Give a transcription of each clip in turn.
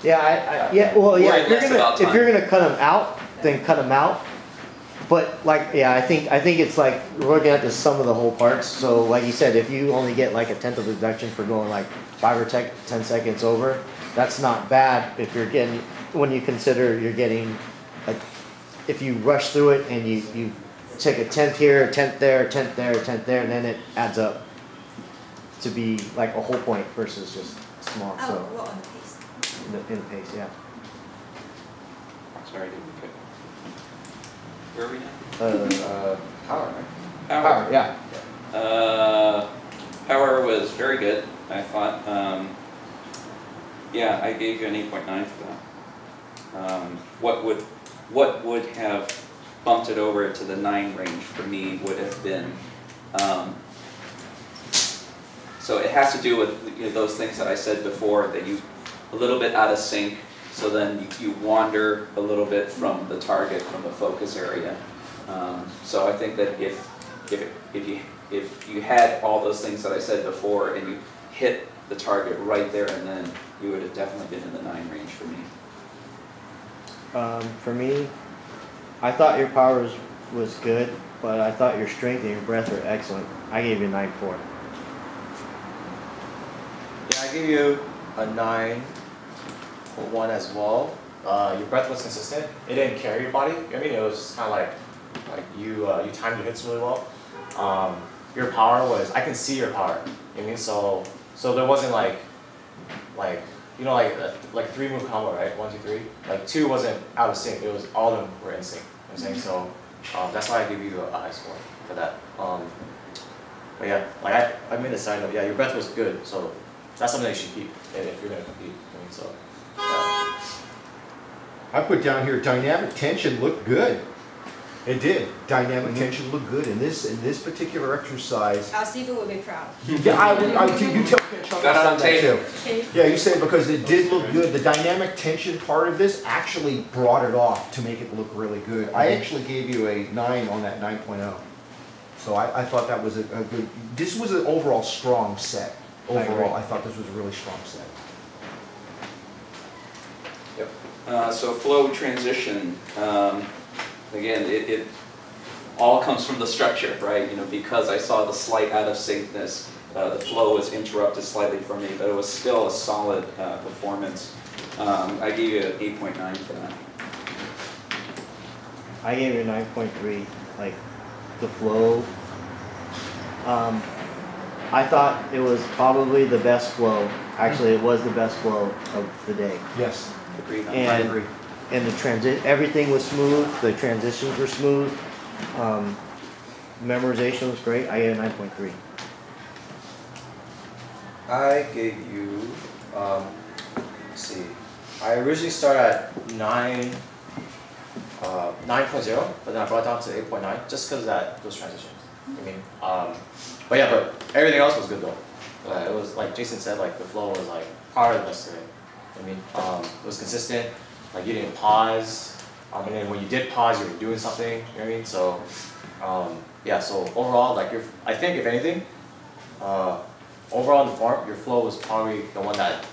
Yeah, well, yeah. If you're gonna cut them out, then cut them out. But like, yeah, I think it's like we're looking at the sum of the whole parts. So like you said, if you only get like a tenth of a deduction for going like 5 or 10 seconds over, that's not bad. If you're getting, when you consider you're getting, if you rush through it and you take a tenth here, a tenth there, a tenth there, a tenth there, and then it adds up to be like a whole point versus just small. Oh, so well, on the pace. in the pace, yeah. Sorry, I didn't pick. Where are we now? Power, right? Power, yeah. Power was very good, I thought. Yeah, I gave you an 8.9 for that. What would have bumped it over to the 9 range for me would have been, so it has to do with those things that I said before, that you a little bit out of sync, so then you wander a little bit from the target, from the focus area. So I think that if you had all those things that I said before and you hit the target right there and then, you would have definitely been in the 9 range for me. For me, I thought your power was good, but I thought your strength and your breath were excellent. I gave you a 9.4. Yeah, I gave you a 9.1 as well. Your breath was consistent. It didn't carry your body. I mean, it was just kind of like you timed your hits really well. Your power was, I can see your power. I mean, so there wasn't like 3 move combo, right? 1, 2, 3. Like 2 wasn't out of sync. It was all of them were in sync. You know what I'm saying? So that's why I give you a high score for that. But yeah, like I made a side note. Yeah, your breath was good. So that's something you should keep if you're gonna compete. I mean, so. Yeah. I put down here dynamic tension looked good. It did. Dynamic tension looked good in this particular exercise. Our Sifu will be proud. Yeah, you tell Chunk that too. Okay. Yeah, you said because it did look good. The dynamic tension part of this actually brought it off to make it look really good. I actually gave you a 9 on that 9.0. So I thought that was a good. This was an overall strong set. Overall, I thought this was a really strong set. Yep. So flow transition. Again, it all comes from the structure, right? Because I saw the slight out of syncness, the flow was interrupted slightly for me, but it was still a solid performance. I gave you an 8.9 for that. I gave you a 9.3. Like the flow. I thought it was probably the best flow. Actually, it was the best flow of the day. Yes, Agreed. I agree. And the everything was smooth. The transitions were smooth. Memorization was great. I gave a 9.3. I gave you, let's see, I originally started at 9.0, but then I brought it down to 8.9 just because of those transitions. I mean, but yeah, but everything else was good though. It was like Jason said, like the flow was like part of the best today. I mean, it was consistent. Like you didn't pause, and then when you did pause, you were doing something. You know what I mean? So, yeah. So overall, like I think if anything, overall in the form, your flow was probably the one that,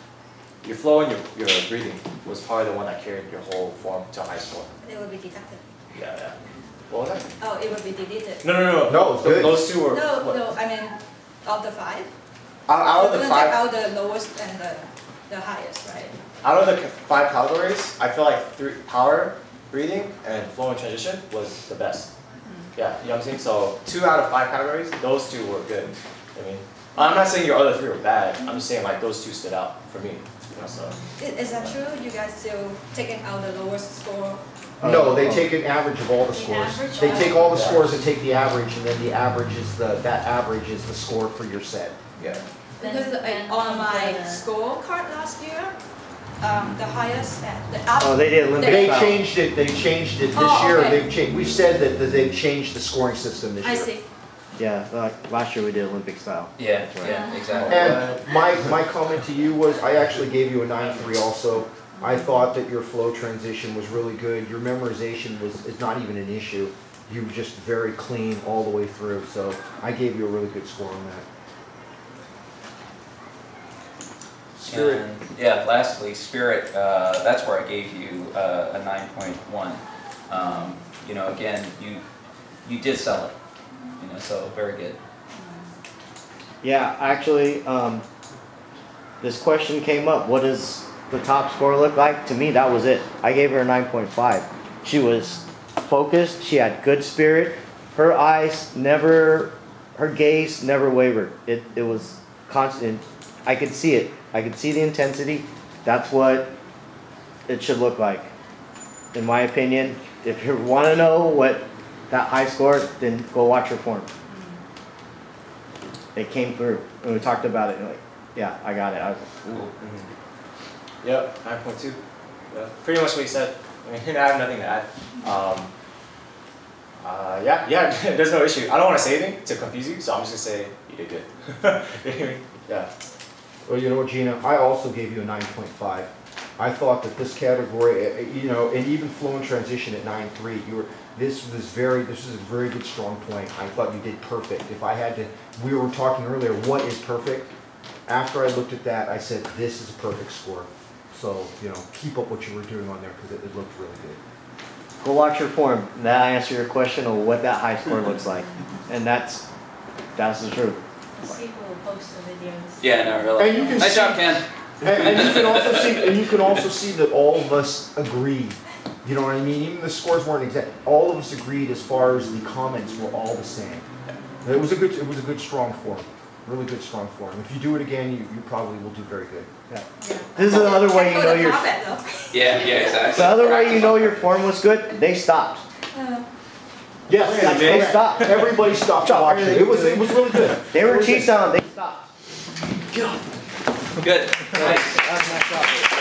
your flow and your breathing was probably the one that carried your whole form to a high score. It will be deducted. Yeah, yeah. What was that? Oh, it will be deleted. No. No, good. Those two were. No. I mean, of the 5. Out of the 5. Out the lowest and the highest, right? Out of the 5 categories, I feel like 3, power, breathing, and flow and transition was the best. Yeah, you know what I'm saying? So 2 out of 5 categories, those 2 were good. I mean, I'm not saying your other 3 were bad. I'm just saying like those 2 stood out for me. So. Is that true? You guys still taking out the lowest score? No, they take an average of all the scores. They take all the scores and take the average, and then the average is that average is the score for your set. Yeah. Because on my scorecard last year, the highest and the Oh, they did Olympic They style. changed it. They changed it this year. Okay. They've changed. We've said that they've changed the scoring system this year. I see. Yeah, last year we did Olympic style. Yeah, That's right. yeah, exactly. And my comment to you was, I actually gave you a 9.3 also. I thought that your flow transition was really good. Your memorization is not even an issue. You were just very clean all the way through. So I gave you a really good score on that. Spirit. And, yeah, lastly, Spirit, that's where I gave you a 9.1. You know, again, you did sell it, you know, so very good. Yeah, actually, this question came up. What does the top score look like? To me, that was it. I gave her a 9.5. She was focused. She had good spirit. Her eyes never, her gaze never wavered. It was constant. I could see it. I could see the intensity. That's what it should look like, in my opinion. If you want to know what that high score, then go watch her form. It came through, and we talked about it. And like, yeah, I got it. I was like, ooh. Yep, 9.2. Yeah, pretty much what you said. I mean, I have nothing to add. Yeah, there's no issue. I don't want to say anything to confuse you, so I'm just gonna say you did good. Yeah. Well, you know what, Gina, I also gave you a 9.5. I thought that this category, you know, and even flow and transition at 9.3, this was a very good strong point. I thought you did perfect. If I had to, we were talking earlier, what is perfect? After I looked at that, I said, this is a perfect score. So, you know, keep up what you were doing on there because it looked really good. Go watch your form. That answer your question of what that high score looks like, and that's the truth. People will post the videos. Yeah, no, really. And you can nice see, job, Ken. and you can also see that all of us agreed. You know what I mean? Even the scores weren't exact. All of us agreed as far as the comments were all the same. It was a good strong form. Really good strong form. If you do it again, you probably will do very good. Yeah. This is another way you know your. Yeah, exactly. The other way you know your form was good. They stopped. Yes, They stopped. Everybody stopped watching. It was really good. They were cheese on. They stopped. Good. Nice. That's my job.